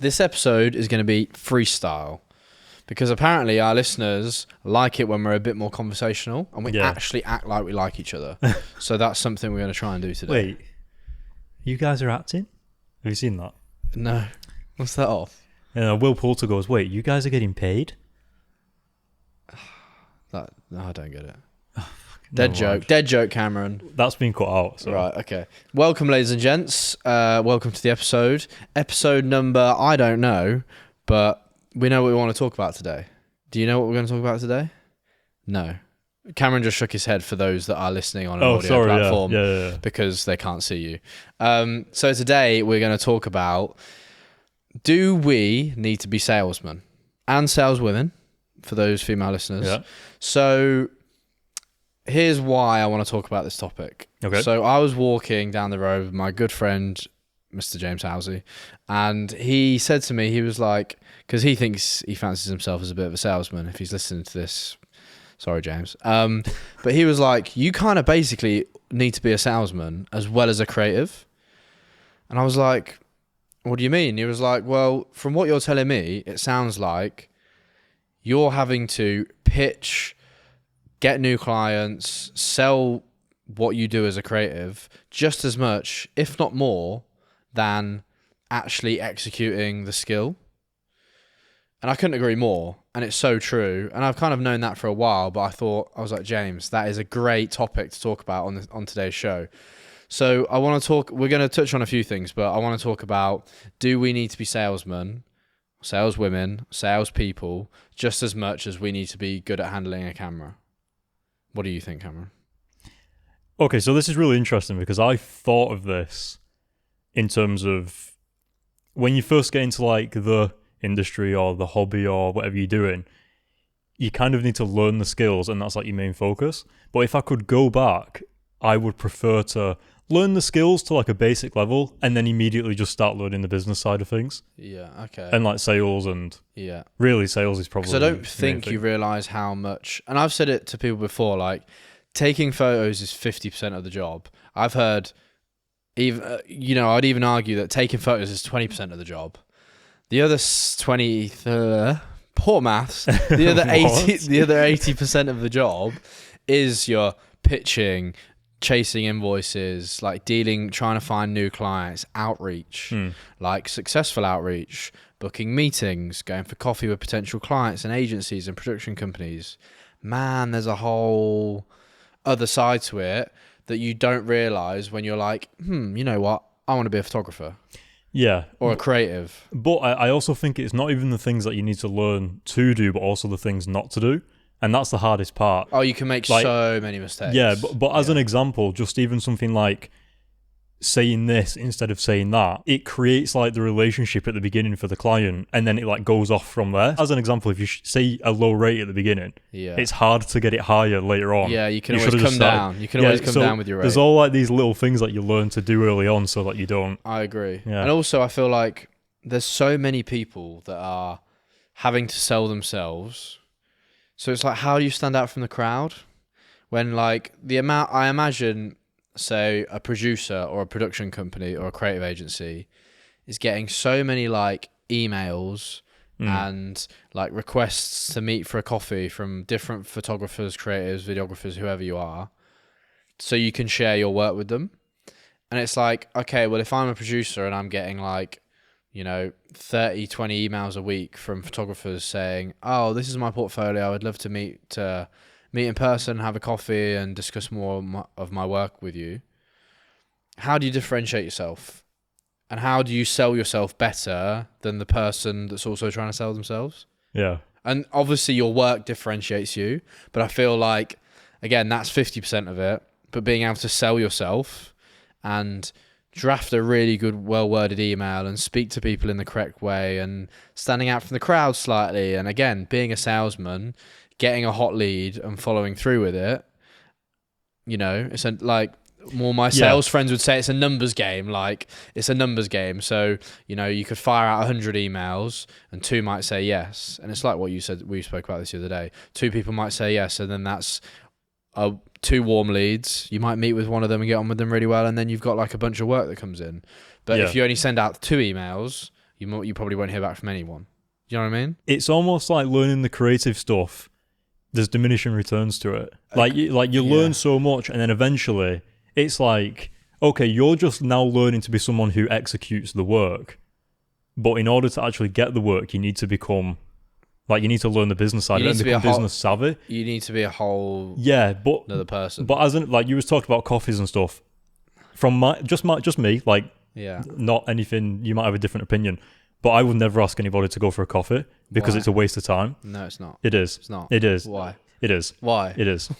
This episode is going to be freestyle because apparently our listeners like it when we're a bit more conversational and we actually act like we like each other. So that's something we're going to try and do today. Wait, you guys are acting? Have you seen that? No. What's that off? Will Poulter goes, wait, you guys are getting paid? No, I don't get it. Dead joke, Cameron. That's been cut out. So. Right, okay. Welcome, ladies and gents. Welcome to the episode. Episode number, I don't know, but we know what we want to talk about today. Do you know what we're going to talk about today? No. Cameron just shook his head for those that are listening on an audio platform because they can't see you. So today we're going to talk about, do we need to be salesmen and saleswomen for those female listeners? Yeah. So here's why I want to talk about this topic. Okay. So I was walking down the road with my good friend, Mr. James Housey, and he said to me, he was like, because he thinks he fancies himself as a bit of a salesman if he's listening to this. Sorry, James. But he was like, you kind of basically need to be a salesman as well as a creative. And I was like, what do you mean? He was like, well, from what you're telling me, it sounds like you're having to pitch, get new clients, sell what you do as a creative just as much, if not more, than actually executing the skill. And I couldn't agree more. And it's so true. And I've kind of known that for a while, but I was like, James, that is a great topic to talk about on today's show. So we're going to touch on a few things, but I want to talk about, do we need to be salesmen, saleswomen, salespeople, just as much as we need to be good at handling a camera? What do you think, Cameron? Okay, so this is really interesting because I thought of this in terms of when you first get into like the industry or the hobby or whatever you're doing, you kind of need to learn the skills and that's like your main focus. But if I could go back, I would prefer to learn the skills to like a basic level and then immediately just start learning the business side of things. Yeah, okay. And like sales really sales is probably... Because I don't think you realise how much, and I've said it to people before, like taking photos is 50% of the job. I've heard, I'd even argue that taking photos is 20% of the job. The other 20, poor maths, the other 80% of the job is your pitching, chasing invoices, like trying to find new clients, outreach, like successful outreach, booking meetings, going for coffee with potential clients and agencies and production companies. Man, there's a whole other side to it that you don't realize when you're like, you know what? I want to be a photographer. Yeah. Or a creative. But I also think it's not even the things that you need to learn to do, but also the things not to do. And that's the hardest part. Oh, you can make so many mistakes. Yeah, but as an example, just even something like saying this instead of saying that, it creates like the relationship at the beginning for the client, and then it like goes off from there. As an example, if you say a low rate at the beginning, it's hard to get it higher later on. Yeah, you can always come down. You can always come down with your rate. There's all like these little things that you learn to do early on so that you don't. I agree. Yeah. And also I feel like there's so many people that are having to sell themselves. So it's like, how do you stand out from the crowd? When like the amount, I imagine, say a producer or a production company or a creative agency is getting so many like emails and like requests to meet for a coffee from different photographers, creatives, videographers, whoever you are, so you can share your work with them. And it's like, okay, well, if I'm a producer and I'm getting like, 30, 20 emails a week from photographers saying, oh, this is my portfolio, I would love to meet in person, have a coffee and discuss more of my work with you. How do you differentiate yourself? And how do you sell yourself better than the person that's also trying to sell themselves? Yeah. And obviously your work differentiates you, but I feel like, again, that's 50% of it. But being able to sell yourself and draft a really good, well-worded email and speak to people in the correct way and standing out from the crowd slightly. And again, being a salesman, getting a hot lead and following through with it, it's my sales friends would say it's a numbers game. Like, it's a numbers game. So, you could fire out 100 emails and 2 might say yes. And it's like what you said, we spoke about this the other day. 2 people might say yes, and then that's 2 warm leads. You might meet with one of them and get on with them really well, and then you've got like a bunch of work that comes in. But if you only send out 2 emails, you probably won't hear back from anyone. You know what I mean? It's almost like learning the creative stuff. There's diminishing returns to it. Like you learn so much, and then eventually it's like, okay, you're just now learning to be someone who executes the work. But in order to actually get the work, you need to become, like, you need to learn the business side of it and become business savvy. You need to be a whole another person. But as in, like, you was talking about coffees and stuff. From just me, like, not anything. You might have a different opinion, but I would never ask anybody to go for a coffee because it's a waste of time. No, it's not. It is. It's not. It is. Why? It is. Why? It is.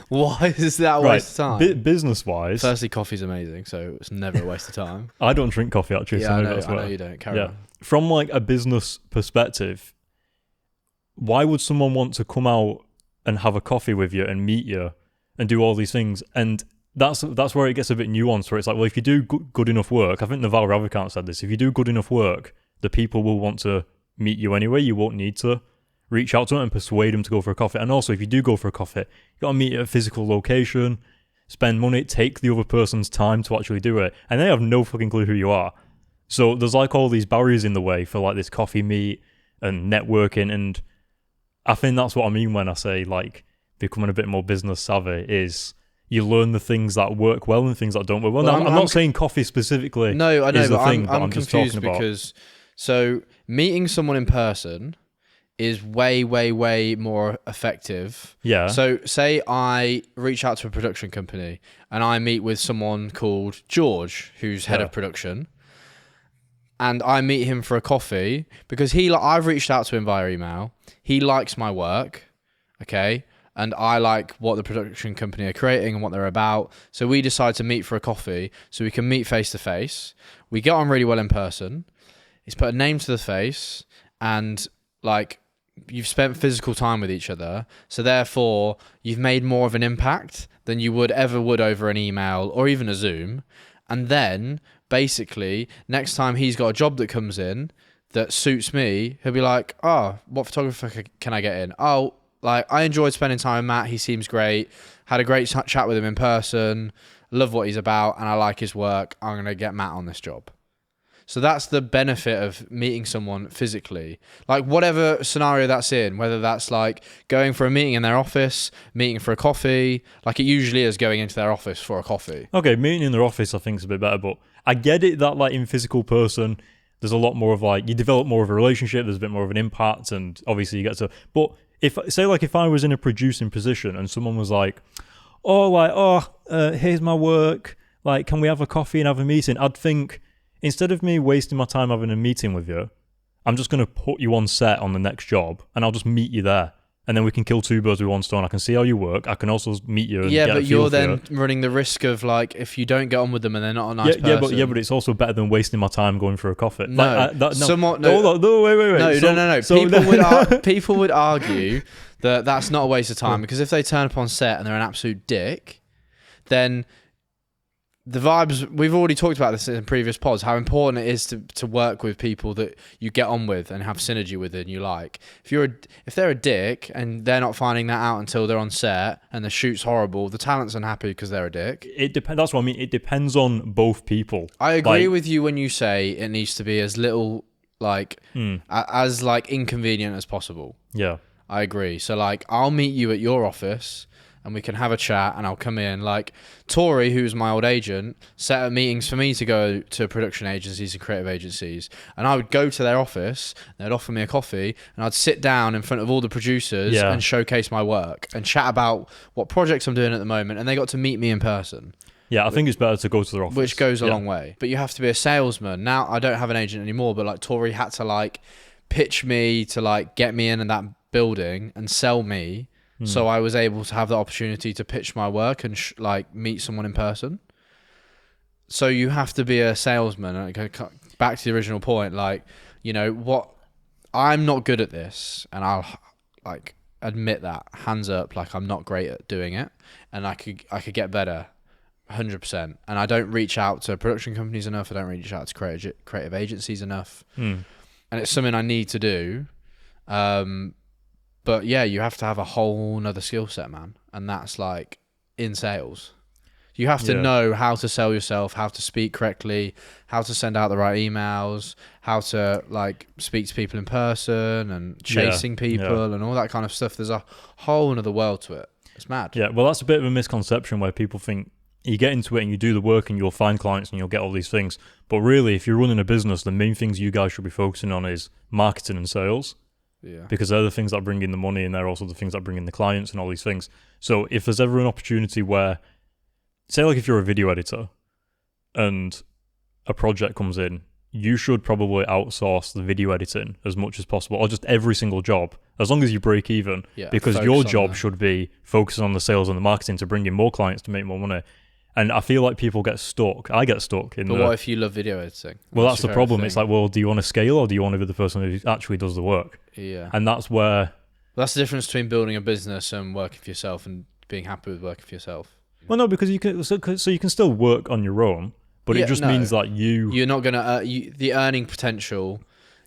Why is that a waste of time? Business-wise, firstly, coffee's amazing, so it's never a waste of time. I don't drink coffee actually. Yeah, I know you don't. Carry on. From like a business perspective, why would someone want to come out and have a coffee with you and meet you and do all these things? And that's where it gets a bit nuanced, where it's like, well, if you do good enough work, I think Naval Ravikant said this, if you do good enough work, the people will want to meet you anyway. You won't need to reach out to them and persuade them to go for a coffee. And also, if you do go for a coffee, you got to meet at a physical location, spend money, take the other person's time to actually do it. And they have no fucking clue who you are. So there's like all these barriers in the way for like this coffee meet and networking. And I think that's what I mean when I say like becoming a bit more business savvy is you learn the things that work well and things that don't work well. Now, I'm not saying coffee specifically. No, I know, is the but thing, I'm just confused talking about. because so meeting someone in person is way, way, way more effective. Yeah. So say I reach out to a production company and I meet with someone called George, who's head of production, and I meet him for a coffee because I've reached out to him via email. He likes my work, okay? And I like what the production company are creating and what they're about. So we decide to meet for a coffee so we can meet face to face. We get on really well in person. He's put a name to the face and like you've spent physical time with each other. So therefore you've made more of an impact than you would over an email or even a Zoom. And then basically next time he's got a job that comes in that suits me, he'll be like, oh, what photographer can I get in? Oh, like, I enjoyed spending time with Matt. He seems great. Had a great chat with him in person. Love what he's about, and I like his work. I'm going to get Matt on this job. So that's the benefit of meeting someone physically. Like, whatever scenario that's in, whether that's like going for a meeting in their office, meeting for a coffee, like it usually is going into their office for a coffee. Okay, meeting in their office I think is a bit better, but I get it that like in physical person, there's a lot more of like, you develop more of a relationship, there's a bit more of an impact, and obviously you get to, but if I was in a producing position and someone was like, here's my work, like, can we have a coffee and have a meeting? I'd think, instead of me wasting my time having a meeting with you, I'm just going to put you on set on the next job and I'll just meet you there. And then we can kill two birds with one stone. I can see how you work. I can also meet you and get a feel you're for then you. Running the risk of like, if you don't get on with them and they're not a nice person. But it's also better than wasting my time going for a coffee. No, wait. No, people would argue that that's not a waste of time because if they turn up on set and they're an absolute dick, then the vibes, we've already talked about this in previous pods, how important it is to work with people that you get on with and have synergy with and you like. If they're a dick and they're not finding that out until they're on set and the shoot's horrible, the talent's unhappy because they're a dick. It depends. That's what I mean. It depends on both people. I agree with you when you say it needs to be as little as like inconvenient as possible. Yeah. I agree. So like I'll meet you at your office and we can have a chat and I'll come in. Like Tori, who's my old agent, set up meetings for me to go to production agencies and creative agencies. And I would go to their office, they'd offer me a coffee, and I'd sit down in front of all the producers and showcase my work and chat about what projects I'm doing at the moment. And they got to meet me in person. Yeah, I think it's better to go to their office. Which goes a long way. But you have to be a salesman. Now I don't have an agent anymore, but like Tori had to like pitch me to like get me in that building and sell me. So I was able to have the opportunity to pitch my work and like meet someone in person. So you have to be a salesman. And back to the original point, like, you know what, I'm not good at this, and I'll like admit that, hands up, like I'm not great at doing it, and I could get better, 100%. And I don't reach out to production companies enough. I don't reach out to creative agencies enough, and it's something I need to do. But yeah, you have to have a whole nother skill set, man. And that's like in sales. You have to know how to sell yourself, how to speak correctly, how to send out the right emails, how to like speak to people in person and chasing people and all that kind of stuff. There's a whole another world to it. It's mad. Yeah, well, that's a bit of a misconception where people think you get into it and you do the work and you'll find clients and you'll get all these things. But really, if you're running a business, the main things you guys should be focusing on is marketing and sales. Yeah. Because they're the things that bring in the money and they're also the things that bring in the clients and all these things. So if there's ever an opportunity where, say like if you're a video editor and a project comes in, you should probably outsource the video editing as much as possible, or just every single job, as long as you break even, because your job should be focusing on the sales and the marketing to bring in more clients to make more money. And I feel like people get stuck. I get stuck in But what if you love video editing? Well, that's the problem. It's like, well, do you want to scale or do you want to be the person who actually does the work? Yeah. And that's where... That's the difference between building a business and working for yourself and being happy with working for yourself. Well, no, because you can... So you can still work on your own, but it just means that you're not going to... the earning potential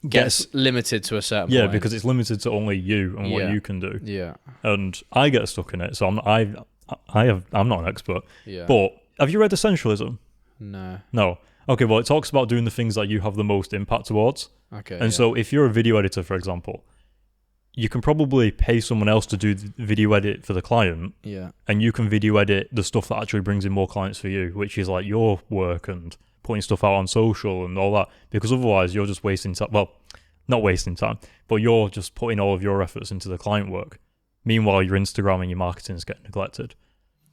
gets limited to a certain point. Yeah, because it's limited to only you and what you can do. Yeah. And I get stuck in it, so I'm not an expert. Yeah. But have you read Essentialism? No. Okay, well, it talks about doing the things that you have the most impact towards. Okay. And so if you're a video editor, for example, you can probably pay someone else to do the video edit for the client. Yeah. And you can video edit the stuff that actually brings in more clients for you, which is like your work and putting stuff out on social and all that. Because otherwise you're just wasting time. Well, not wasting time, but you're just putting all of your efforts into the client work. Meanwhile, your Instagram and your marketing is getting neglected.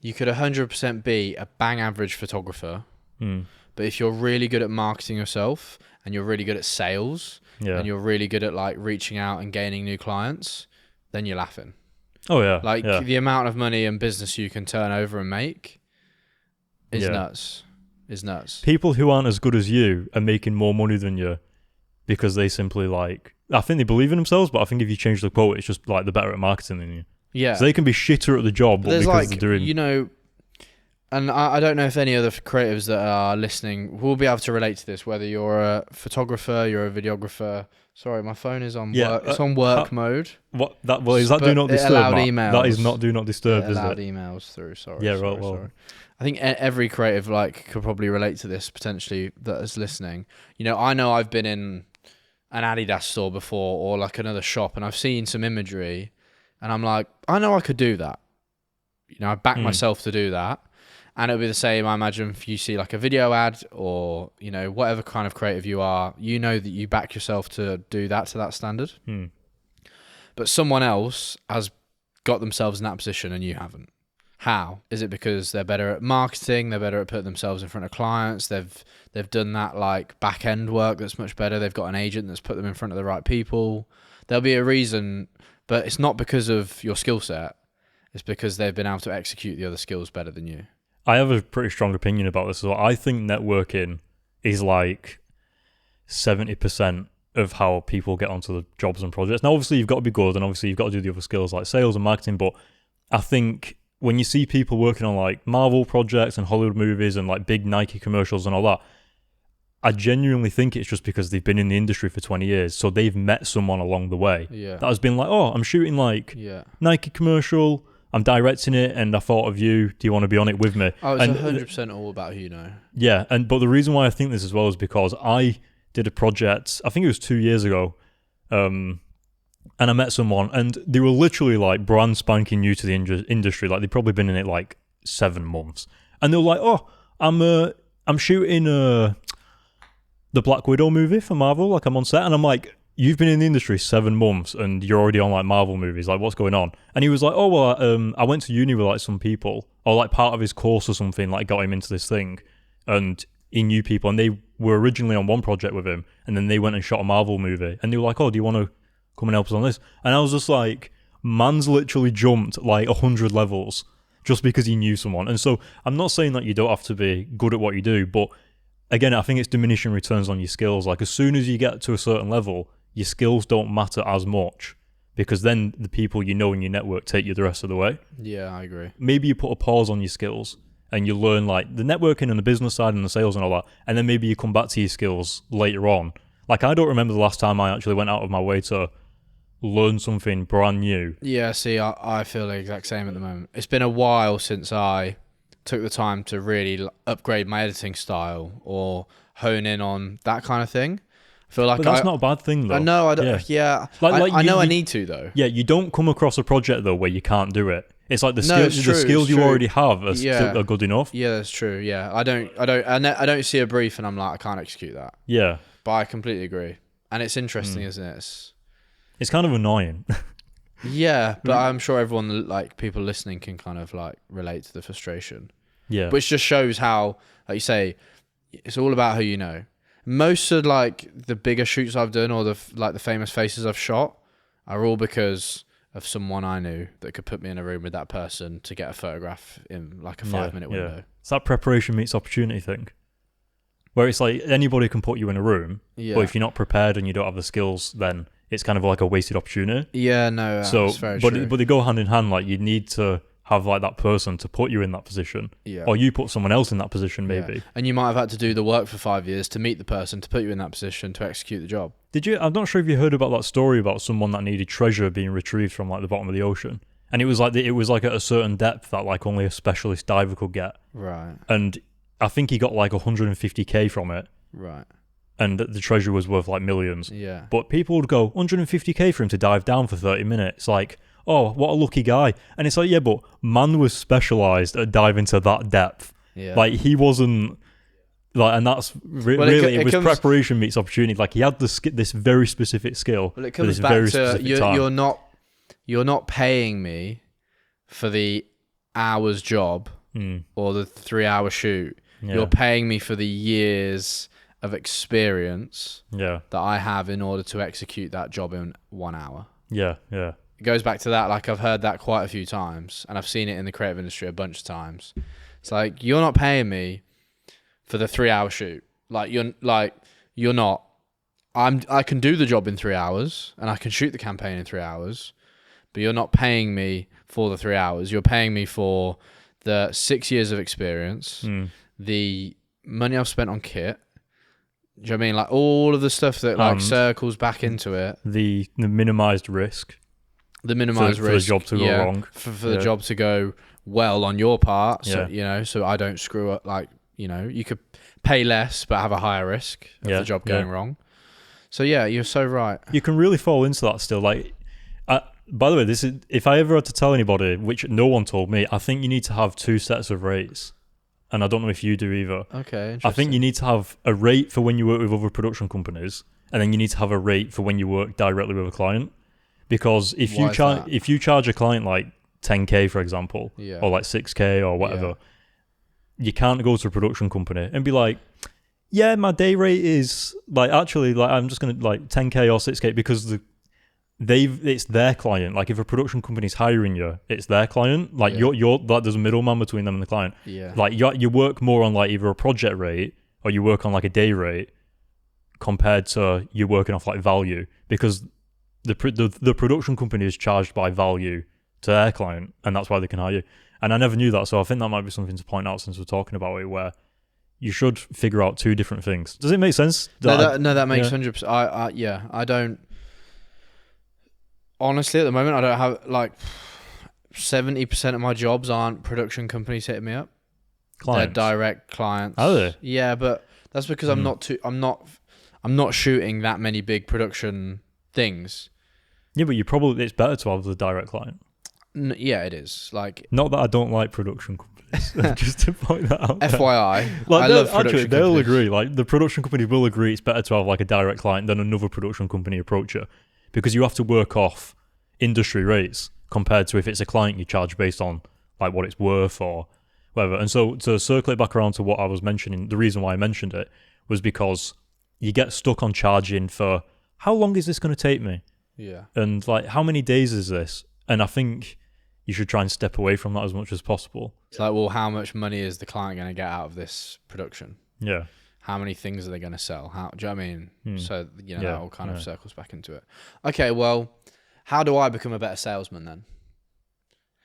You could 100% be a bang average photographer, but if you're really good at marketing yourself and you're really good at sales and you're really good at like reaching out and gaining new clients, then you're laughing. Oh yeah. Like the amount of money and business you can turn over and make is nuts. Is nuts. People who aren't as good as you are making more money than you because they simply like, I think they believe in themselves, but I think if you change the quote, it's just like they're better at marketing than you. Yeah. So they can be shitter at the job, but because they're doing... You know, and I don't know if any other creatives that are listening will be able to relate to this, whether you're a photographer, you're a videographer. Sorry, my phone is on work. It's on work mode. What? That, well, is that do not disturb, allowed emails. That is not do not disturb, is it? Allowed emails through, sorry. Yeah, sorry, right, well... Sorry. I think every creative like could probably relate to this potentially that is listening. You know I've been in an Adidas store before or like another shop and I've seen some imagery and I'm like, I know I could do that. You know, I back myself to do that. And it'll be the same, I imagine, if you see like a video ad or, you know, whatever kind of creative you are, you know that you back yourself to do that to that standard. But someone else has got themselves in that position and you haven't. How? Is it because they're better at marketing? They're better at putting themselves in front of clients? They've done that like back end work that's much better. They've got an agent that's put them in front of the right people. There'll be a reason, but it's not because of your skill set. It's because they've been able to execute the other skills better than you. I have a pretty strong opinion about this as well. I think networking is like 70% of how people get onto the jobs and projects. Now, obviously, you've got to be good and obviously you've got to do the other skills like sales and marketing, but I think when you see people working on like Marvel projects and Hollywood movies and like big Nike commercials and all that, I genuinely think it's just because they've been in the industry for 20 years. So they've met someone along the way that has been like, oh, I'm shooting like Nike commercial, I'm directing it and I thought of you. Do you want to be on it with me? Oh, it's 100% all about who you know. Yeah. But the reason why I think this as well is because I did a project, I think it was 2 years ago, and I met someone and they were literally like brand spanking new to the industry. Like they'd probably been in it like 7 months. And they were like, oh, I'm shooting the Black Widow movie for Marvel. Like I'm on set. And I'm like, you've been in the industry 7 months and you're already on like Marvel movies. Like what's going on? And he was like, oh, well, I went to uni with like some people or like part of his course or something like got him into this thing. And he knew people and they were originally on one project with him. And then they went and shot a Marvel movie. And they were like, oh, do you want to come and help us on this? And I was just like, man's literally jumped like 100 levels just because he knew someone. And so I'm not saying that you don't have to be good at what you do, but again, I think it's diminishing returns on your skills. Like as soon as you get to a certain level, your skills don't matter as much because then the people you know in your network take you the rest of the way. Yeah, I agree. Maybe you put a pause on your skills and you learn like the networking and the business side and the sales and all that, and then maybe you come back to your skills later on. Like I don't remember the last time I actually went out of my way to learn something brand new. Yeah, see, I feel the exact same at the moment. It's been a while since I took the time to really upgrade my editing style or hone in on that kind of thing. I feel like But that's not a bad thing, though. I know. I don't. Yeah. I know I need to though. Yeah, you don't come across a project though where you can't do it. It's like the it's true, skills you already have are, Yeah. are good enough. Yeah, that's true. Yeah, I don't see a brief and I'm like, I can't execute that. Yeah, But I completely agree, and it's interesting, isn't it? it's kind of annoying. Yeah, but I'm sure everyone, like people listening, can kind of like relate to the frustration. Yeah, Which just shows how, like you say, it's all about who you know. Most of like the bigger shoots I've done or the famous faces I've shot are all because of someone I knew that could put me in a room with that person to get a photograph in like a 5-minute window. Yeah. It's that preparation meets opportunity thing. Where it's like anybody can put you in a room, but if you're not prepared and you don't have the skills, then it's kind of like a wasted opportunity. Yeah, no, that's very true. But they go hand in hand. Like you need to have like that person to put you in that position, Yeah. or you put someone else in that position, maybe. Yeah. And you might have had to do the work for 5 years to meet the person to put you in that position to execute the job. Did you? I'm not sure if you heard about that story about someone that needed treasure being retrieved from like the bottom of the ocean, and it was like at a certain depth that like only a specialist diver could get. Right. And I think he got like 150k from it. Right. And the treasure was worth like millions. Yeah. But people would go 150k for him to dive down for 30 minutes. Like, oh, what a lucky guy. And it's like, yeah, but man was specialized at diving to that depth. Yeah. Like he wasn't like, and that's it was preparation meets opportunity. Like he had this very specific skill. Well, it comes back to you're not paying me for the hour's job or the 3-hour shoot. Yeah. You're paying me for the years of experience that I have in order to execute that job in 1 hour. Yeah, yeah. It goes back to that. Like I've heard that quite a few times, and I've seen it in the creative industry a bunch of times. It's like you're not paying me for the 3-hour shoot. You're not. I can do the job in 3 hours, and I can shoot the campaign in 3 hours, but you're not paying me for the 3 hours. You're paying me for the 6 years of experience, the money I've spent on kit. Do you know what I mean? Like all of the stuff that like circles back into it. The minimized risk. The minimized risk for the job to go wrong. For the job to go well on your part. So, so I don't screw up. Like, you could pay less but have a higher risk of the job going wrong. So yeah, you're so right. You can really fall into that still. Like, by the way, this is if I ever had to tell anybody, which no one told me, I think you need to have 2 sets of rates. And I don't know if you do either. Okay, interesting. I think you need to have a rate for when you work with other production companies, and then you need to have a rate for when you work directly with a client. Because if you charge a client like 10k, for example, or like 6k or whatever, you can't go to a production company and be like, yeah, my day rate is like actually like I'm just gonna like 10k or 6k because it's their client. Like if a production company's hiring you, it's their client. Like you're like there's a middleman between them and the client. Yeah. Like you work more on like either a project rate or you work on like a day rate compared to you working off like value because the production company is charged by value to their client and that's why they can hire you. And I never knew that, so I think that might be something to point out since we're talking about it, where you should figure out 2 different things. Does it make sense? That makes 100%. I don't. Honestly, at the moment, I don't have like 70% of my jobs aren't production companies hitting me up. Clients. They're direct clients. Are they? Yeah, but that's because I'm not shooting that many big production things. Yeah, but it's better to have the direct client. Yeah, it is. Like, not that I don't like production companies, just to point that out. FYI, like, I love production they'll companies. agree. Like the production company will agree it's better to have like a direct client than another production company approach you, because you have to work off industry rates compared to if it's a client you charge based on like what it's worth or whatever. And so to circle it back around to what I was mentioning, the reason why I mentioned it was because you get stuck on charging for how long is this going to take me? Yeah. And like how many days is this? And I think you should try and step away from that as much as possible. It's like, well, how much money is the client going to get out of this production? Yeah. How many things are they going to sell? Do you know what I mean? So, that all kind of circles back into it. Okay, well, how do I become a better salesman then?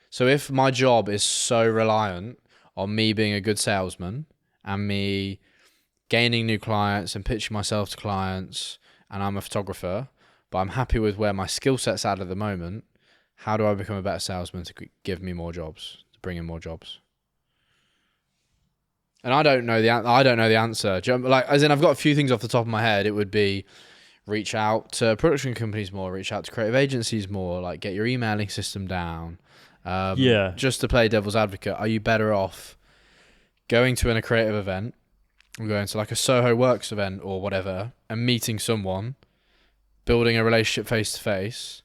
So if my job is so reliant on me being a good salesman and me gaining new clients and pitching myself to clients, and I'm a photographer, but I'm happy with where my skill set's at the moment, how do I become a better salesman to give me more jobs, to bring in more jobs? And I don't know the answer. Like, as in, I've got a few things off the top of my head. It would be reach out to production companies more, reach out to creative agencies more, like get your emailing system down. Just to play devil's advocate, are you better off going to a creative event, or going to like a Soho Works event or whatever, and meeting someone, building a relationship face to face,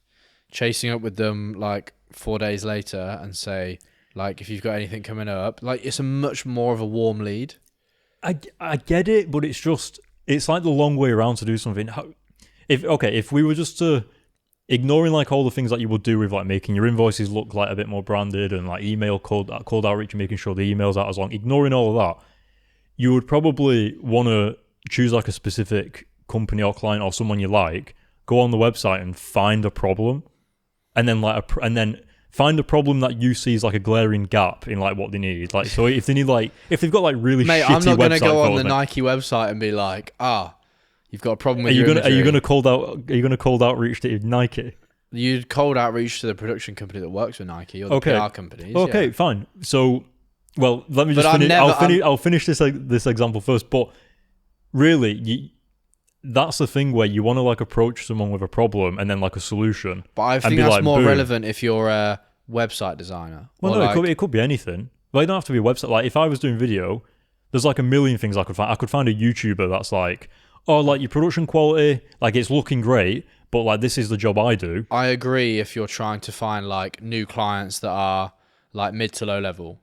chasing up with them like 4 days later and say, like, if you've got anything coming up, like, it's a much more of a warm lead. I get it, but it's like the long way around to do something. If we were just to ignoring like all the things that you would do with like making your invoices look like a bit more branded and like email cold outreach and making sure the email's out as long, ignoring all of that, you would probably want to choose like a specific company or client or someone you like, go on the website and find a problem, and then find a problem that you see is like a glaring gap in like what they need. Like, so if they need like, if they've got like really shitty website, I'm not going to go on the Nike website and be like, you've got a problem with Are you going to cold to outreach to Nike? You'd cold outreach to the production company that works with Nike or the PR companies. Okay, fine. So, well, let me just finish. I'll finish this example first. But really, that's the thing where you want to like approach someone with a problem and then like a solution. But I think that's like, more relevant if you're a website designer. Well, no, like, it could be anything. Well, it don't have to be a website. Like if I was doing video, there's like a million things I could find. I could find a YouTuber that's like, oh, like your production quality, like it's looking great, but like this is the job I do. I agree if you're trying to find like new clients that are like mid to low level.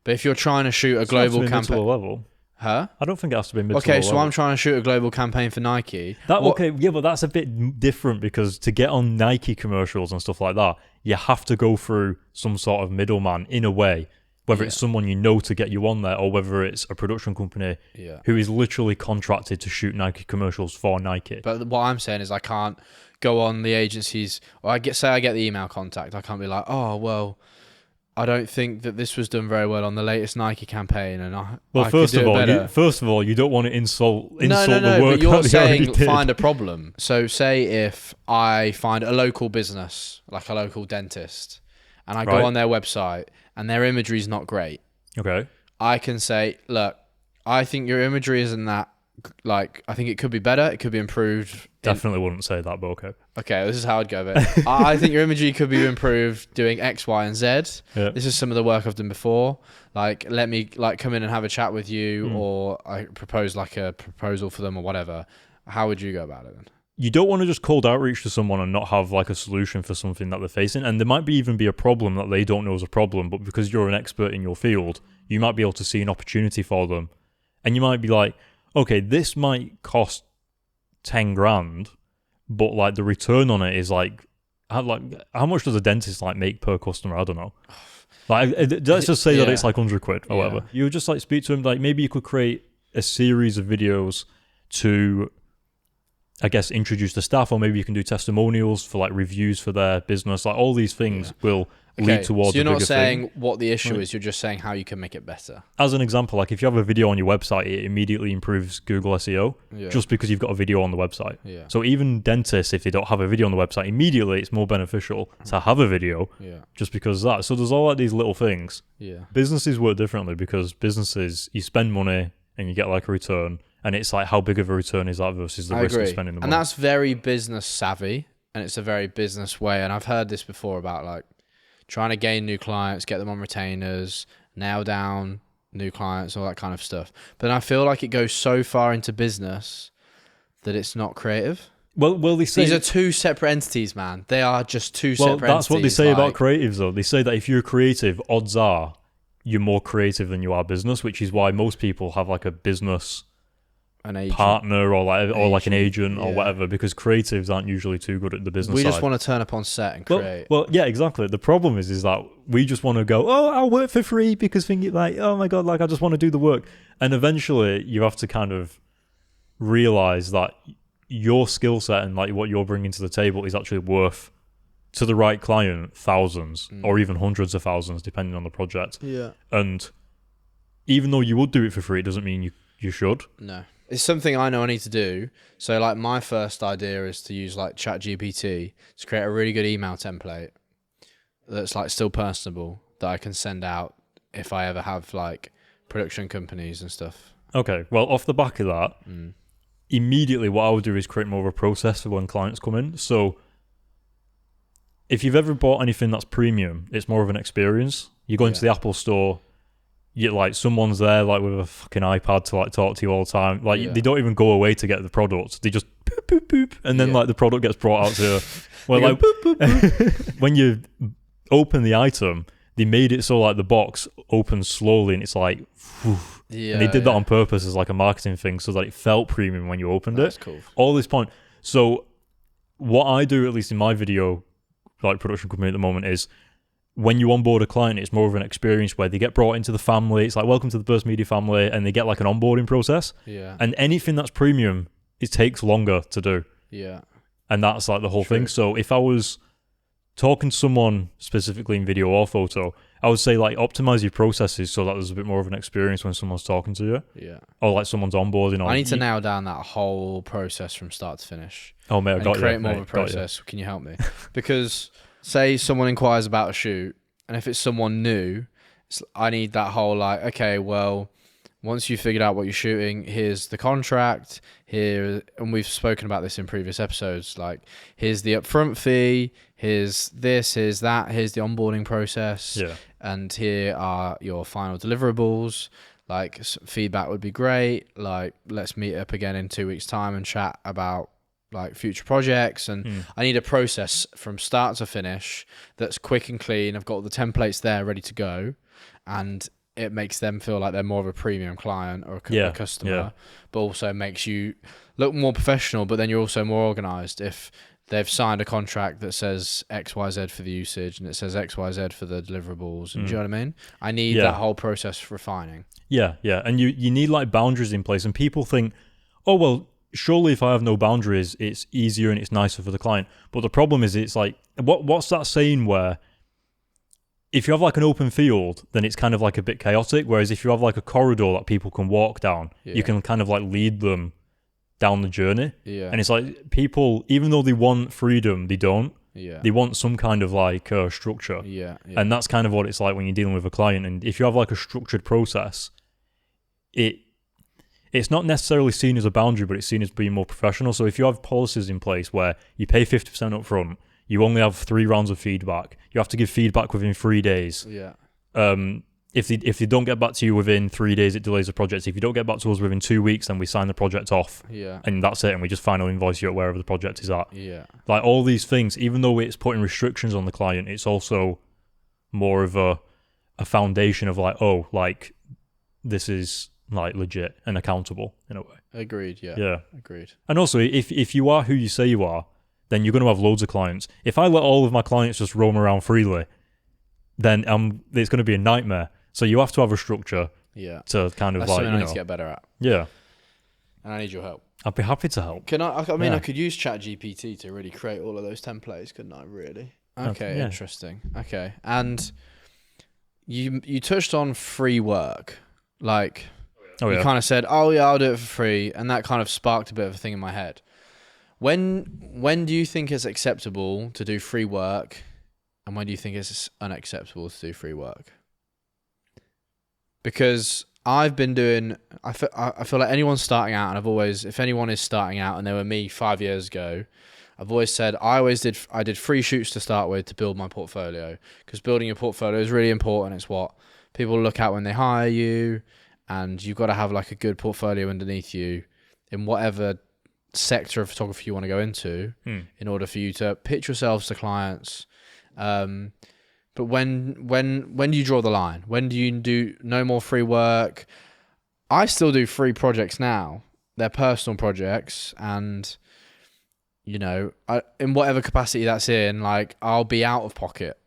But if you're trying to shoot a global campaign, mid to low level. Huh? I don't think it has to be mid to low Okay, so level. I'm trying to shoot a global campaign for Nike. But that's a bit different because to get on Nike commercials and stuff like that, you have to go through some sort of middleman in a way. Whether it's someone you know to get you on there or whether it's a production company who is literally contracted to shoot Nike commercials for Nike. But what I'm saying is I can't go on the agencies, or I get the email contact. I can't be like, oh, well, I don't think that this was done very well on the latest Nike campaign. And first of all, you don't want to insult no, the work but you're that saying find a problem. So say if I find a local business, like a local dentist, and I go on their website and their imagery is not great. Okay. I can say, look, I think your imagery isn't that, like, I think it could be better. It could be improved. Definitely wouldn't say that, but okay. Okay, this is how I'd go with it. I think your imagery could be improved doing X, Y, and Z. Yeah. This is some of the work I've done before. Like, let me like come in and have a chat with you, or I propose like a proposal for them or whatever. How would you go about it then? You don't want to just cold outreach to someone and not have like a solution for something that they're facing. And there might even be a problem that they don't know is a problem, but because you're an expert in your field, you might be able to see an opportunity for them. And you might be like, okay, this might cost 10 grand, but like the return on it is like how much does a dentist like make per customer? I don't know. Like, let's just say that it's like 100 quid or whatever. You would just like speak to him, like maybe you could create a series of videos to, I guess, introduce the staff, or maybe you can do testimonials for like reviews for their business. Like all these things will lead towards. So you're a not saying thing. What the issue is. You're just saying how you can make it better. As an example, like if you have a video on your website, it immediately improves Google SEO just because you've got a video on the website. Yeah. So even dentists, if they don't have a video on the website, immediately it's more beneficial to have a video just because of that. So there's all like these little things. Yeah. Businesses work differently because businesses, you spend money and you get like a return. And it's like, how big of a return is that versus the risk of spending the money? And that's very business savvy, and it's a very business way. And I've heard this before about like trying to gain new clients, get them on retainers, nail down new clients, all that kind of stuff. But I feel like it goes so far into business that it's not creative. Well, they say these are two separate entities, man. They are just two separate entities. Well, that's what they say about creatives, though. They say that if you're creative, odds are you're more creative than you are business, which is why most people have like a business partner or like an agent or whatever, because creatives aren't usually too good at the business side. We just want to turn up on set and create. Well, yeah, exactly. The problem is that we just want to go, oh, I'll work for free because thinking like, oh my God, like I just want to do the work. And eventually you have to kind of realize that your skill set and like what you're bringing to the table is actually worth to the right client thousands or even hundreds of thousands depending on the project. Yeah. And even though you would do it for free, it doesn't mean you should. No. It's something I know I need to do. So like my first idea is to use like ChatGPT to create a really good email template that's like still personable that I can send out if I ever have like production companies and stuff. Okay, well, off the back of that, Mm. immediately what I would do is create more of a process for when clients come in. So if you've ever bought anything that's premium, it's more of an experience. You go into the Apple store, you like someone's there like with a fucking iPad to like talk to you all the time. Like they don't even go away to get the product. They just boop boop boop, and then like the product gets brought out to you. Well, like boop, boop, boop. When you open the item, they made it so like the box opens slowly, and it's like, whew. And they did that on purpose as like a marketing thing, so that it felt premium when you opened That's it. Cool. All this point. So what I do, at least in my video, like production company at the moment, is when you onboard a client, it's more of an experience where they get brought into the family. It's like, welcome to the Burst Media family, and they get like an onboarding process. Yeah. And anything that's premium, it takes longer to do. Yeah. And that's like the whole thing. So if I was talking to someone specifically in video or photo, I would say like optimize your processes so that there's a bit more of an experience when someone's talking to you. Yeah. Or like someone's onboarding. Or I need to nail down that whole process from start to finish. Oh mate, I got you. Create more of a process. Can you help me? Because say someone inquires about a shoot, and if it's someone new, I need that whole like, okay, well, once you've figured out what you're shooting, here's the contract, here, and we've spoken about this in previous episodes, like, here's the upfront fee, here's this, here's that, here's the onboarding process, and here are your final deliverables. Like, feedback would be great. Like, let's meet up again in 2 weeks' time and chat about like future projects. And I need a process from start to finish that's quick and clean. I've got all the templates there ready to go, and it makes them feel like they're more of a premium client or a customer, but also makes you look more professional, but then you're also more organized. If they've signed a contract that says XYZ for the usage and it says XYZ for the deliverables, and do you know what I mean? I need that whole process refining. Yeah. And you need like boundaries in place, and people think, oh, well, surely if I have no boundaries, it's easier and it's nicer for the client. But the problem is, it's like, what's that saying where if you have like an open field, then it's kind of like a bit chaotic. Whereas if you have like a corridor that people can walk down, you can kind of like lead them down the journey. Yeah. And it's like people, even though they want freedom, they don't. Yeah. They want some kind of like structure. Yeah. And that's kind of what it's like when you're dealing with a client. And if you have like a structured process, it's not necessarily seen as a boundary, but it's seen as being more professional. So if you have policies in place where you pay 50% up front, you only have 3 rounds of feedback, you have to give feedback within 3 days. Yeah. If they don't get back to you within 3 days, it delays the project. If you don't get back to us within 2 weeks, then we sign the project off. Yeah. And that's it. And we just final invoice you at wherever the project is at. Yeah. Like all these things, even though it's putting restrictions on the client, it's also more of a foundation of like, oh, like this is like legit and accountable in a way. Agreed. Yeah. Agreed. And also, if you are who you say you are, then you're going to have loads of clients. If I let all of my clients just roam around freely, then it's going to be a nightmare. So you have to have a structure. Yeah. To kind of That's like, something I need to get better at. Yeah. And I need your help. I'd be happy to help. I could use ChatGPT to really create all of those templates, couldn't I? Really? Okay. Interesting. Okay. And you touched on free work, like. You kind of said, "Oh yeah, I'll do it for free," and that kind of sparked a bit of a thing in my head. When do you think it's acceptable to do free work, and when do you think it's unacceptable to do free work? Because I've been doing, I feel like anyone's starting out, and if anyone is starting out, and they were me 5 years ago, I've always said I did free shoots to start with to build my portfolio, because building your portfolio is really important. It's what people look at when they hire you. And you've got to have like a good portfolio underneath you in whatever sector of photography you want to go into in order for you to pitch yourselves to clients. But when do you draw the line? When do you do no more free work? I still do free projects now. They're personal projects, and in whatever capacity that's in, like I'll be out of pocket,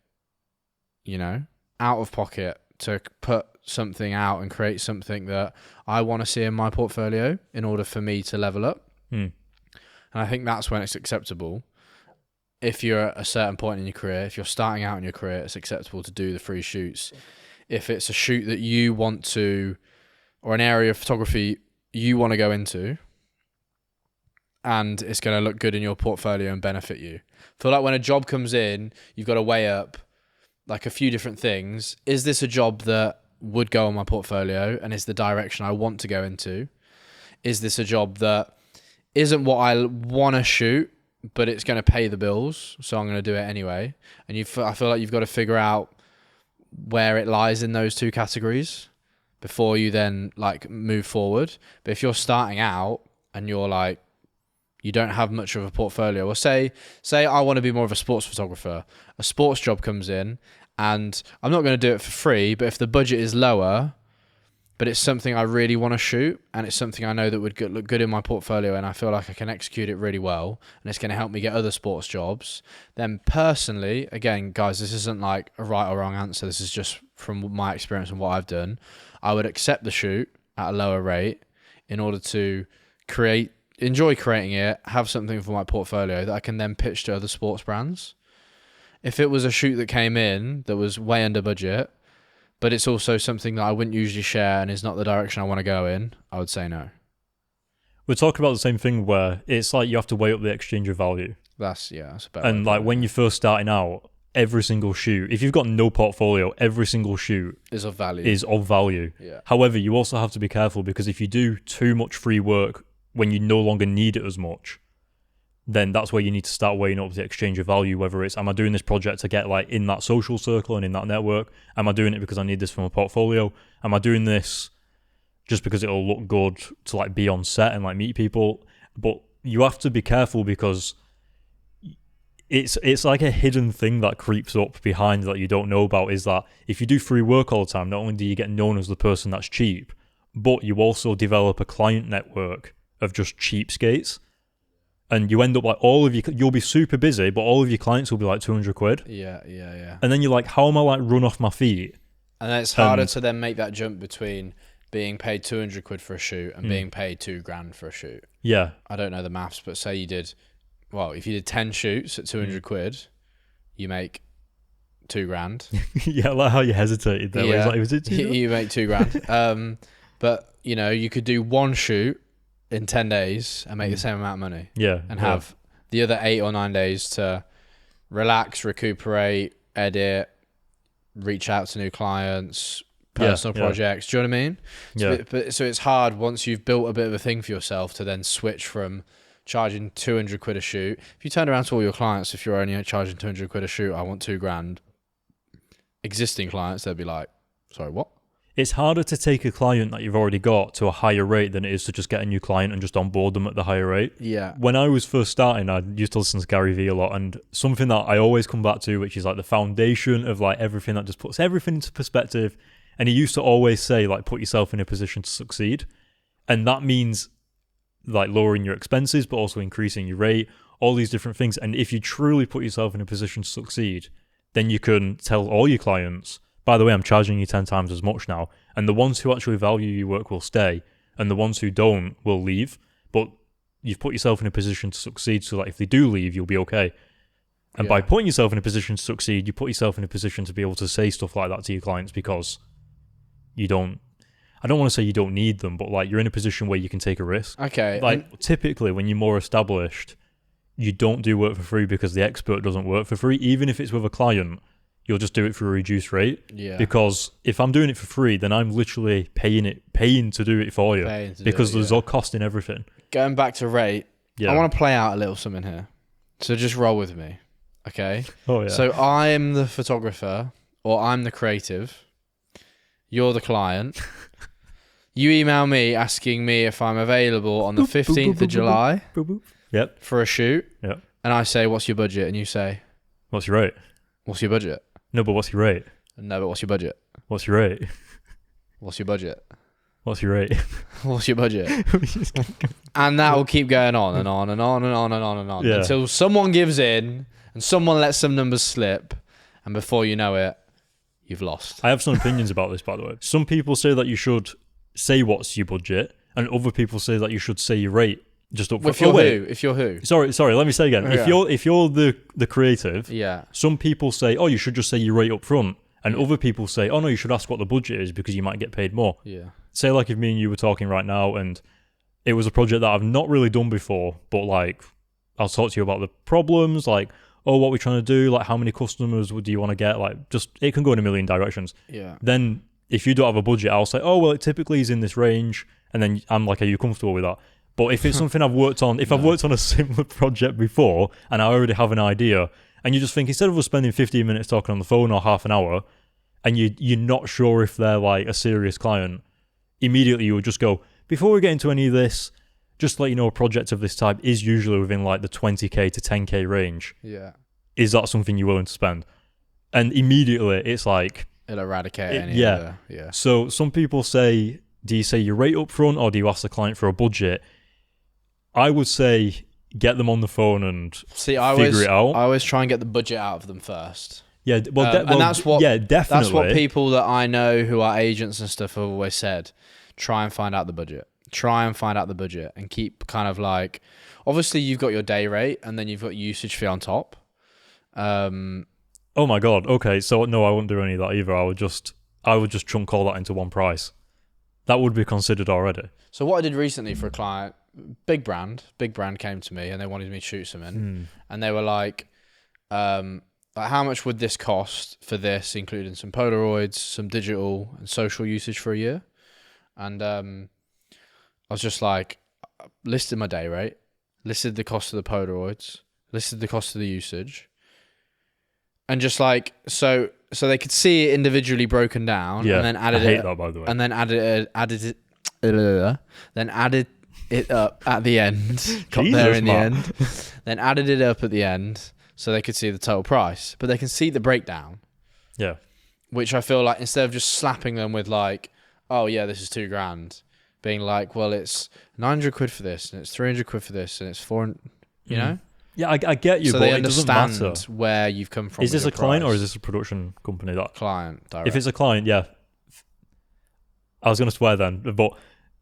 to put something out and create something that I want to see in my portfolio in order for me to level up. And I think that's when it's acceptable. If you're at a certain point in your career, if you're starting out in your career, it's acceptable to do the free shoots. If it's a shoot that you want to, or an area of photography you want to go into, and it's going to look good in your portfolio and benefit you. I feel like when a job comes in, you've got to weigh up like a few different things. Is this a job that would go on my portfolio and is the direction I want to go into? Is this a job that isn't what I want to shoot, but it's going to pay the bills, so I'm going to do it anyway? And I feel like you've got to figure out where it lies in those two categories before you then like move forward. But if you're starting out and you're like, you don't have much of a portfolio, or say I want to be more of a sports photographer, a sports job comes in and I'm not going to do it for free, but if the budget is lower, but it's something I really want to shoot and it's something I know that would look good in my portfolio and I feel like I can execute it really well and it's going to help me get other sports jobs, then personally, again, guys, this isn't like a right or wrong answer. This is just from my experience and what I've done. I would accept the shoot at a lower rate in order to enjoy creating it, have something for my portfolio that I can then pitch to other sports brands. If it was a shoot that came in that was way under budget, but it's also something that I wouldn't usually share and is not the direction I want to go in, I would say no. We're talking about the same thing where it's like you have to weigh up the exchange of value. That's a better And like when you're first starting out, every single shoot, if you've got no portfolio, every single shoot is of value. Yeah. However, you also have to be careful because if you do too much free work when you no longer need it as much, then that's where you need to start weighing up the exchange of value, whether it's, am I doing this project to get like in that social circle and in that network? Am I doing it because I need this from a portfolio? Am I doing this just because it'll look good to like be on set and like meet people? But you have to be careful because it's like a hidden thing that creeps up behind that you don't know about, is that if you do free work all the time, not only do you get known as the person that's cheap, but you also develop a client network of just cheapskates. And you end up like you'll be super busy, but all of your clients will be like 200 quid. Yeah. And then you're like, how am I like run off my feet? And then it's harder to then make that jump between being paid 200 quid for a shoot and being paid $2,000 for a shoot. Yeah. I don't know the maths, but say if you did 10 shoots at 200 quid, you make $2,000. Yeah, I like how you hesitated there. Yeah. Was it $2,000? You make $2,000. But you could do one shoot in 10 days and make the same amount of money. Yeah. And have the other 8 or 9 days to relax, recuperate, edit, reach out to new clients, personal projects. Do you know what I mean? Yeah. So it's hard once you've built a bit of a thing for yourself to then switch from charging 200 quid a shoot. If you turn around to all your clients, if you're only charging 200 quid a shoot, I want $2,000. Existing clients, they'd be like, sorry, what? It's harder to take a client that you've already got to a higher rate than it is to just get a new client and just onboard them at the higher rate. Yeah. When I was first starting, I used to listen to Gary Vee a lot, and something that I always come back to, which is like the foundation of like everything that just puts everything into perspective. And he used to always say, like, put yourself in a position to succeed. And that means like lowering your expenses, but also increasing your rate, all these different things. And if you truly put yourself in a position to succeed, then you can tell all your clients, by the way, I'm charging you 10 times as much now. And the ones who actually value your work will stay, and the ones who don't will leave. But you've put yourself in a position to succeed so that if they do leave, you'll be okay. And by putting yourself in a position to succeed, you put yourself in a position to be able to say stuff like that to your clients because I don't want to say you don't need them, but like you're in a position where you can take a risk. Okay. Like typically when you're more established, you don't do work for free because the expert doesn't work for free. Even if it's with a client, you'll just do it for a reduced rate. Yeah. Because if I'm doing it for free, then I'm literally paying to do it for you. Because there's all cost in everything. Going back to rate, I want to play out a little something here. So just roll with me. Okay. Oh yeah. So I'm the photographer or I'm the creative. You're the client. You email me asking me if I'm available on the 15th of July for a shoot. Yep. And I say, what's your budget? And you say, what's your rate? What's your budget? No, but what's your rate? No, but what's your budget? What's your rate? What's your budget? What's your rate? What's your budget? And that will keep going on and on and on and on and on and on until someone gives in and someone lets some numbers slip. And before you know it, you've lost. I have some opinions about this, by the way. Some people say that you should say what's your budget, and other people say that you should say your rate just up front. If you're who? Sorry, let me say again. Yeah. If you're the creative, yeah. Some people say, oh, you should just say your rate up front. And other people say, oh no, you should ask what the budget is because you might get paid more. Yeah. Say like if me and you were talking right now and it was a project that I've not really done before, but like I'll talk to you about the problems, like, oh, what we're trying to do, like how many customers do you want to get? Like just, it can go in a million directions. Yeah. Then if you don't have a budget, I'll say, oh, well, it typically is in this range. And then I'm like, are you comfortable with that? But if it's something I've worked on, if I've worked on a similar project before and I already have an idea, and you just think, instead of us spending 15 minutes talking on the phone or half an hour, and you're not sure if they're like a serious client, immediately you would just go, before we get into any of this, just to let you know, a project of this type is usually within like the 20k to 10k range. Yeah. Is that something you're willing to spend? And immediately it's like... It'll eradicate any other. Yeah. So some people say, do you say your rate up front or do you ask the client for a budget? I would say get them on the phone and figure it out. I always try and get the budget out of them first. Yeah, and that's what definitely. That's what people that I know who are agents and stuff have always said. Try and find out the budget. Try and find out the budget and keep kind of like, obviously you've got your day rate and then you've got usage fee on top. Oh my God. Okay. So no, I wouldn't do any of that either. I would just chunk all that into one price. That would be considered already. So what I did recently for a client, big brand came to me and they wanted me to shoot something, and they were like, how much would this cost for this, including some Polaroids, some digital and social usage for a year? And I was just like, listed my day rate, listed the cost of the Polaroids, listed the cost of the usage, and just like so they could see it individually broken down, and then added I hate that, by the way. And then added it up at the end. Got there in the end. Then added it up at the end so they could see the total price, but they can see the breakdown. Yeah. Which I feel like, instead of just slapping them with like, oh yeah, this is $2,000, being like, well, it's 900 quid for this, and it's 300 quid for this, and it's 400, you know? Yeah, I get you, so but they it doesn't matter understand where you've come from. Is this a client or is this a production company? That client direct. If it's a client, yeah. I was going to swear then, but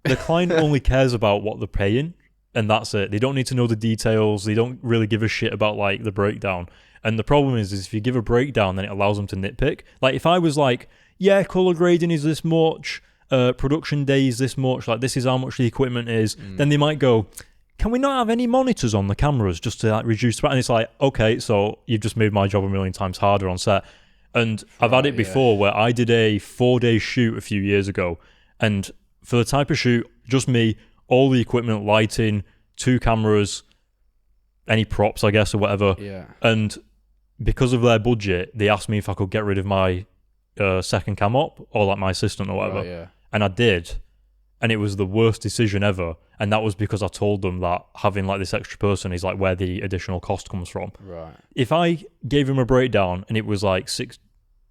the client only cares about what they're paying, and that's it. They don't need to know the details. They don't really give a shit about like the breakdown. And the problem is if you give a breakdown, then it allows them to nitpick. Like if I was like, yeah, color grading is this much, production days this much, like this is how much the equipment is, then they might go, can we not have any monitors on the cameras just to like reduce the... And it's like, okay, so you've just made my job a million times harder on set. And I've had it before where I did a 4-day shoot a few years ago, and for the type of shoot, just me, all the equipment, lighting, 2 cameras, any props, I guess, or whatever. Yeah. And because of their budget, they asked me if I could get rid of my second cam op or like my assistant or whatever. Right, yeah. And I did. And it was the worst decision ever. And that was because I told them that having like this extra person is like where the additional cost comes from. Right. If I gave him a breakdown and it was like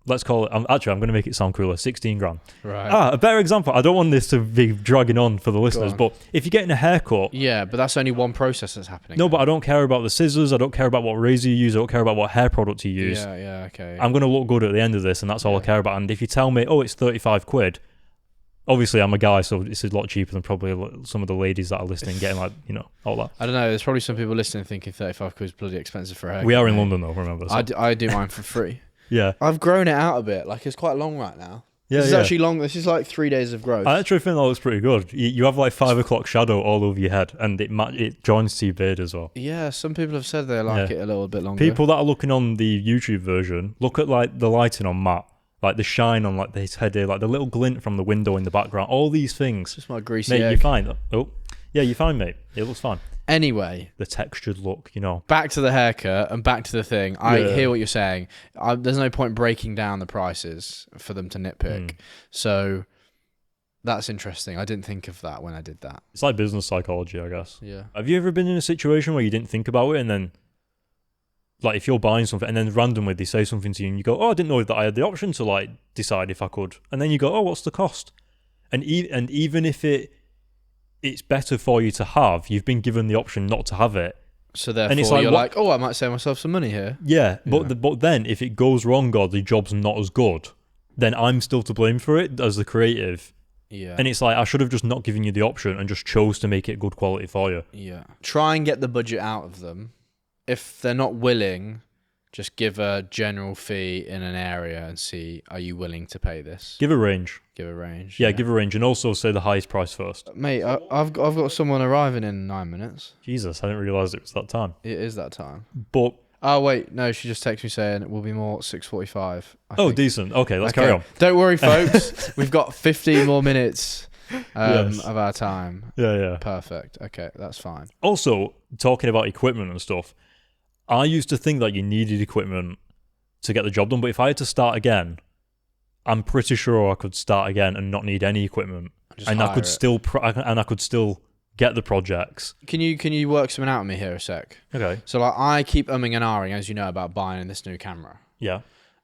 let's call it, actually I'm going to make it sound cooler, 16 grand. Right. A better example, I don't want this to be dragging on for the listeners, but if you're getting a haircut... Yeah, but that's only one process that's happening. No, but I don't care about the scissors, I don't care about what razor you use, I don't care about what hair product you use. Yeah, okay. I'm going to look good at the end of this, and that's all I care about. And if you tell me, oh, it's 35 quid, obviously I'm a guy, so it's a lot cheaper than probably some of the ladies that are listening getting like, you know, all that. I don't know, there's probably some people listening thinking 35 quid is bloody expensive for a haircut. We are in London though, remember. So. I do mine for free. Yeah. I've grown it out a bit. Like, it's quite long right now. Yeah, this is actually long. This is like 3 days of growth. I actually think that looks pretty good. You have like 5 o'clock shadow all over your head, and it joins to your beard as well. Yeah, some people have said they like it a little bit longer. People that are looking on the YouTube version, look at like the lighting on Matt, like the shine on like his head here, like the little glint from the window in the background, all these things. Just my greasy mate, egg. you're fine. Oh, yeah, you're fine, mate. It looks fine. Anyway, the textured look, you know. Back to the haircut and back to the thing. I hear what you're saying. There's no point breaking down the prices for them to nitpick. So that's interesting. I didn't think of that when I did that. It's like business psychology, I guess. Yeah. Have you ever been in a situation where you didn't think about it, and then, like, if you're buying something and then randomly they say something to you and you go, oh, I didn't know that I had the option to like decide if I could, and then you go, oh, what's the cost? And even if it's better for you to have, you've been given the option not to have it. So therefore, it's like, you're like, oh, I might save myself some money here. Yeah, but then if it goes wrong or the job's not as good, then I'm still to blame for it as the creative. Yeah. And it's like, I should have just not given you the option and just chose to make it good quality for you. Yeah. Try and get the budget out of them. If they're not willing, just give a general fee in an area and see, are you willing to pay this? Give a range. Give a range. Yeah, give a range, and also say the highest price first. Mate, I've got someone arriving in 9 minutes. Jesus, I didn't realise it was that time. It is that time. But Oh wait, no, she just texted me saying it will be more 6:45. Oh, decent. Okay, let's carry on. Don't worry, folks. We've got 15 more minutes Yes. of our time. Yeah. Perfect. Okay, that's fine. Also, talking about equipment and stuff, I used to think that you needed equipment to get the job done, but if I had to start again, I'm pretty sure I could start again and not need any equipment, and I could still get the projects. Can you work something out with me here a sec? Okay. So like I keep umming and ahhing, as you know, about buying this new camera. Yeah.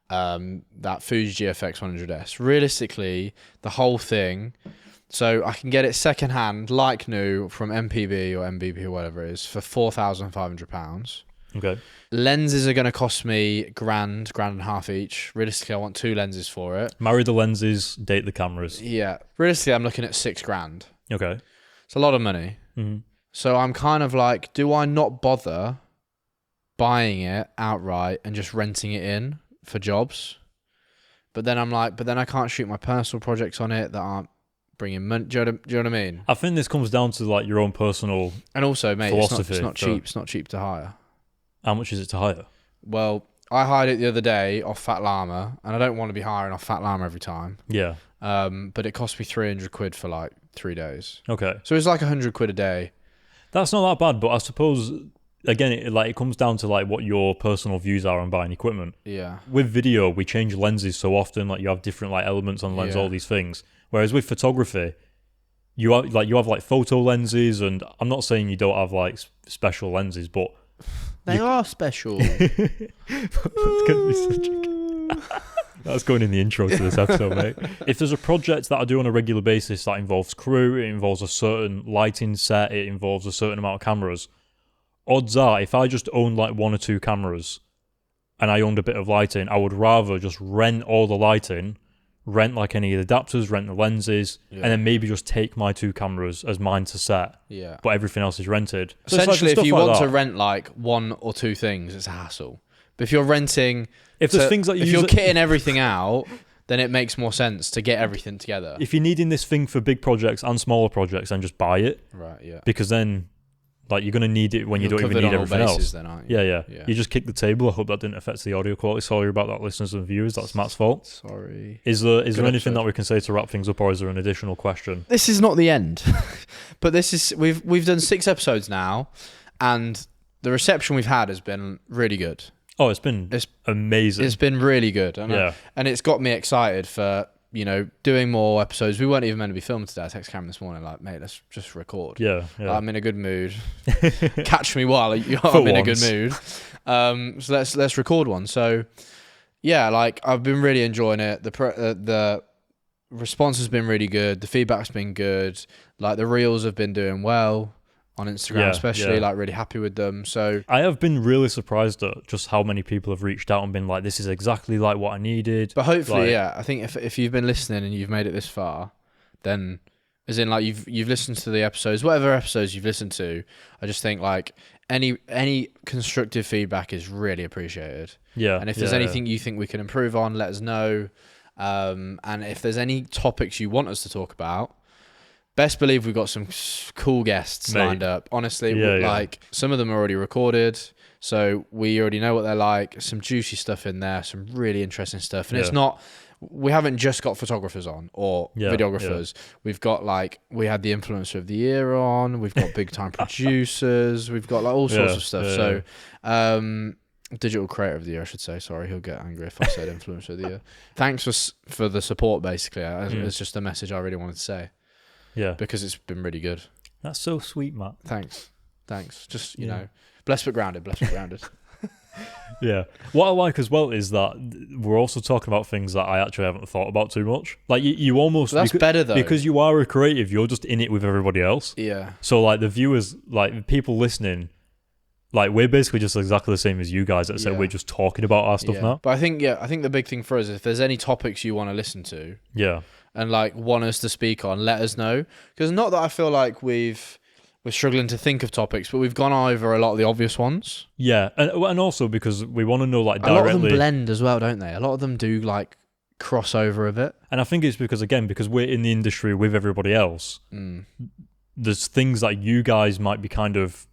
That Fuji GFX 100S. Realistically, the whole thing. So I can get it secondhand, like new, from MPB or MBB or whatever it is, for £4,500. Okay. Lenses are going to cost me grand and a half each. Realistically, I want 2 lenses for it. Marry the lenses, date the cameras. Yeah. Realistically, I'm looking at £6,000. Okay. It's a lot of money. Mm-hmm. So I'm kind of like, do I not bother buying it outright and just renting it in for jobs? But then I'm like, but then I can't shoot my personal projects on it that aren't bringing money. Do you know what I mean? I think this comes down to like your own personal and also, mate, philosophy. It's not cheap. It's not cheap to hire. How much is it to hire? Well, I hired it the other day off Fat Llama, and I don't want to be hiring off Fat Llama every time. Yeah. But it cost me £300 for like 3 days. Okay. So it's like £100 a day. That's not that bad, but I suppose again, it comes down to like what your personal views are on buying equipment. Yeah. With video, we change lenses so often. Like you have different like elements on the lens, all these things. Whereas with photography, you have photo lenses, and I'm not saying you don't have like special lenses, but they are special. That's gonna be such a... That's going in the intro to this episode, mate. If there's a project that I do on a regular basis that involves crew, it involves a certain lighting set, it involves a certain amount of cameras, odds are if I just owned like 1 or 2 cameras and I owned a bit of lighting, I would rather just rent all the lighting, rent like any of the adapters, rent the lenses, and then maybe just take my 2 cameras as mine to set. Yeah. But everything else is rented. So essentially, if you want to rent like 1 or 2 things, it's a hassle. But if you're renting, if there's things that if you're kitting everything out, then it makes more sense to get everything together. If you're needing this thing for big projects and smaller projects, then just buy it. Right. Yeah. Because then, like, you're gonna need it when you don't even need everything else. Then, aren't you? Yeah. You just kicked the table. I hope that didn't affect the audio quality. Sorry about that, listeners and viewers. That's Matt's fault. Sorry. Is there anything that we can say to wrap things up, or is there an additional question? This is not the end, but this is we've done 6 episodes now, and the reception we've had has been really good. Oh, it's amazing. It's been really good. And it's got me excited for, doing more episodes. We weren't even meant to be filming today. I texted Cameron this morning, like, mate, let's just record. Yeah. I'm in a good mood. Catch me while I'm in a good mood. So let's record one. So, yeah, like, I've been really enjoying it. The response has been really good. The feedback's been good. Like, the reels have been doing well. On Instagram, especially, like, really happy with them. So I have been really surprised at just how many people have reached out and been like, "This is exactly like what I needed." But hopefully, I think if you've been listening and you've made it this far, then, as in, like, you've listened to the episodes, whatever episodes you've listened to, I just think like any constructive feedback is really appreciated. Yeah. And if there's anything you think we can improve on, let us know. And if there's any topics you want us to talk about. Best believe we've got some cool guests lined up. Honestly, some of them are already recorded, so we already know what they're like. Some juicy stuff in there, some really interesting stuff. And it's not, we haven't just got photographers on or videographers. We've got we had the influencer of the year on, we've got big time producers, we've got like all sorts of stuff. So, digital creator of the year, I should say. Sorry, he'll get angry if I said influencer of the year. Thanks for the support, basically. It's just a message I really wanted to say. Yeah. Because it's been really good. That's so sweet, Matt. Thanks. Just, blessed but grounded. Yeah. What I like as well is that we're also talking about things that I actually haven't thought about too much. Like, you almost... That's better, though. Because you are a creative, you're just in it with everybody else. Yeah. So, like, the viewers, like, people listening, like, we're basically just exactly the same as you guys that said we're just talking about our stuff now. But I think the big thing for us is if there's any topics you want to listen to... Yeah. And like want us to speak on, let us know. Because not that I feel like we're struggling to think of topics, but we've gone over a lot of the obvious ones. Yeah, and also because we want to know like directly. A lot of them blend as well, don't they? A lot of them do like cross over a bit. And I think it's because we're in the industry with everybody else. There's things that you guys might be kind of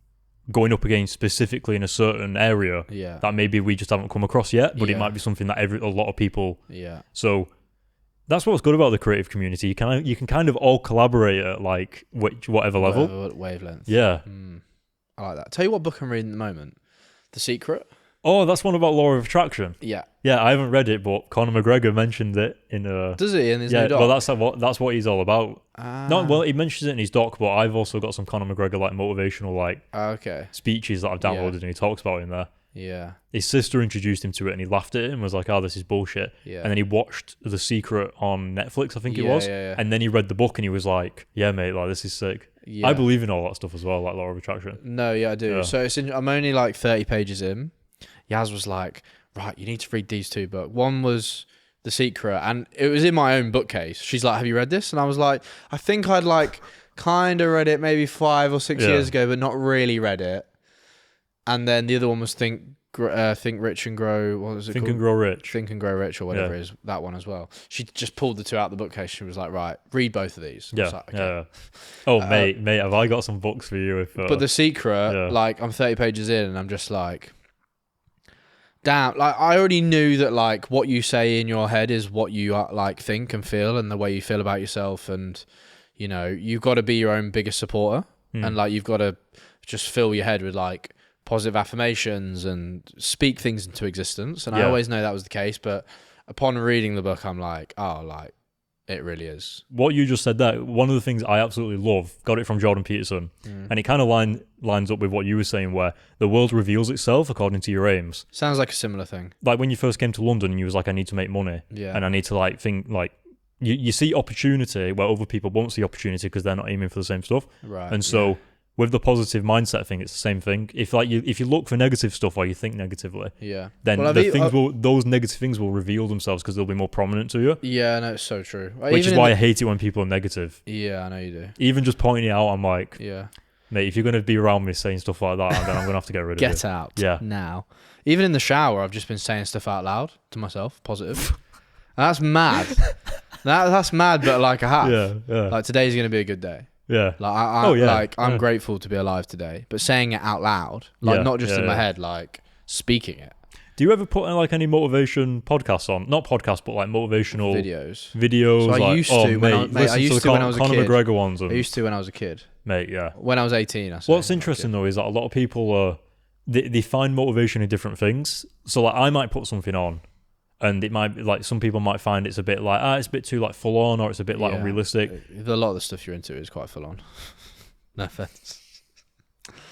going up against specifically in a certain area that maybe we just haven't come across yet, but it might be something that a lot of people. Yeah. So that's what's good about the creative community. You can kind of all collaborate at like whatever level. Wavelength. Yeah. I like that. Tell you what book I'm reading at the moment. The Secret. Oh, that's one about law of attraction. Yeah. Yeah, I haven't read it, but Conor McGregor mentioned it in a... Does he in his new doc? Well, that's what he's all about. He mentions it in his doc, but I've also got some Conor McGregor like motivational speeches that I've downloaded and he talks about in there. Yeah. His sister introduced him to it and he laughed at it and was like, "Oh, this is bullshit." Yeah. And then he watched The Secret on Netflix, I think it was. Yeah. And then he read the book and he was like, "Yeah, mate, like this is sick." Yeah. I believe in all that stuff as well, like law of attraction. No, yeah, I do. Yeah. So I'm only like 30 pages in. Yaz was like, "Right, you need to read these two books." One was The Secret, and it was in my own bookcase. She's like, "Have you read this?" And I was like, "I think I'd like kind of read it maybe 5 or 6 years ago, but not really read it." And then the other one was Think Rich and Grow. What was it Think called? and Grow Rich. Think and Grow Rich, or whatever it is. That one as well. She just pulled the two out of the bookcase. She was like, "Right, read both of these." Yeah. Like, okay. Yeah. Oh, mate, have I got some books for you? But The Secret, like, I'm 30 pages in, and I'm just like, damn, like I already knew that like what you say in your head is what you like think and feel, and the way you feel about yourself, and you know you've got to be your own biggest supporter, and like you've got to just fill your head with like positive affirmations and speak things into existence. And I always know that was the case, but upon reading the book, I'm like, oh, like it really is. What you just said there, one of the things I absolutely love, got it from Jordan Peterson, and it kind of lines up with what you were saying, where the world reveals itself according to your aims. Sounds like a similar thing. Like when you first came to London and you was like, I need to make money, and I need to like think like, you see opportunity where other people won't see opportunity because they're not aiming for the same stuff. Right. And so with the positive mindset thing, it's the same thing. If you look for negative stuff or you think negatively, then those negative things will reveal themselves because they'll be more prominent to you. Yeah, no, it's so true. Which is why I hate it when people are negative. Yeah, I know you do. Even just pointing it out, I'm like, mate, if you're going to be around me saying stuff like that, then I'm going to have to get rid of it. Get out. Yeah. Now. Even in the shower, I've just been saying stuff out loud to myself, positive. And that's mad. That's mad, but like I have. Yeah. Like today's going to be a good day. Yeah. Like I'm grateful to be alive today, but saying it out loud, like not just in my head, like speaking it. Do you ever put like any motivation podcasts on? Not podcasts, but like motivational videos. So I used to when I was a Conor kid. McGregor ones. I used to when I was a kid. Mate, yeah. When I was 18, What's interesting though is that a lot of people they find motivation in different things. So like I might put something on, and it might like some people might find it's a bit like it's a bit too like full on, or it's a bit like unrealistic. A lot of the stuff you're into is quite full on. No offense.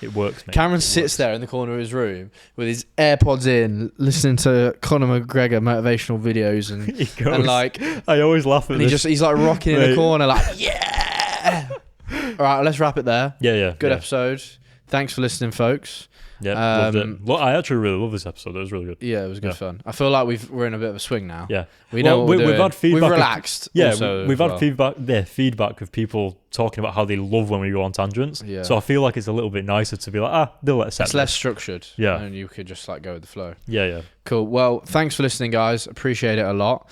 It works, mate. Cameron sits there in the corner of his room with his AirPods in, listening to Conor McGregor motivational videos, and he goes, and like I always laugh at this. He's like rocking in the corner, like yeah. All right, let's wrap it there. Yeah. Good episode. Thanks for listening, folks. Yeah, loved it. Well, I actually really love this episode. It was really good. Yeah, it was good fun. I feel like we're in a bit of a swing now. Yeah, we know what we've had feedback. We've relaxed. We've had feedback of people talking about how they love when we go on tangents. Yeah. So I feel like it's a little bit nicer to be like, they'll accept. It's less structured. Yeah, and you could just like go with the flow. Yeah. Cool. Well, thanks for listening, guys. Appreciate it a lot.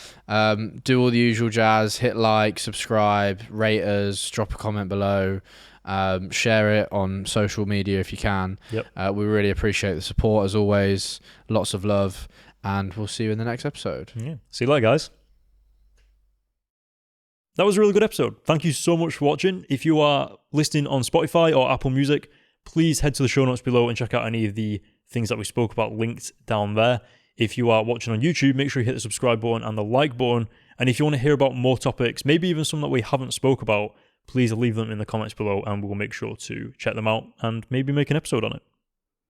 Do all the usual jazz. Hit like, subscribe, rate us, drop a comment below. Share it on social media if you can. Yep. We really appreciate the support as always. Lots of love, and we'll see you in the next episode. Yeah. See you later, guys. That was a really good episode. Thank you so much for watching. If you are listening on Spotify or Apple Music, please head to the show notes below and check out any of the things that we spoke about linked down there. If you are watching on YouTube, make sure you hit the subscribe button and the like button. And if you want to hear about more topics, maybe even some that we haven't spoke about, please leave them in the comments below and we'll make sure to check them out and maybe make an episode on it.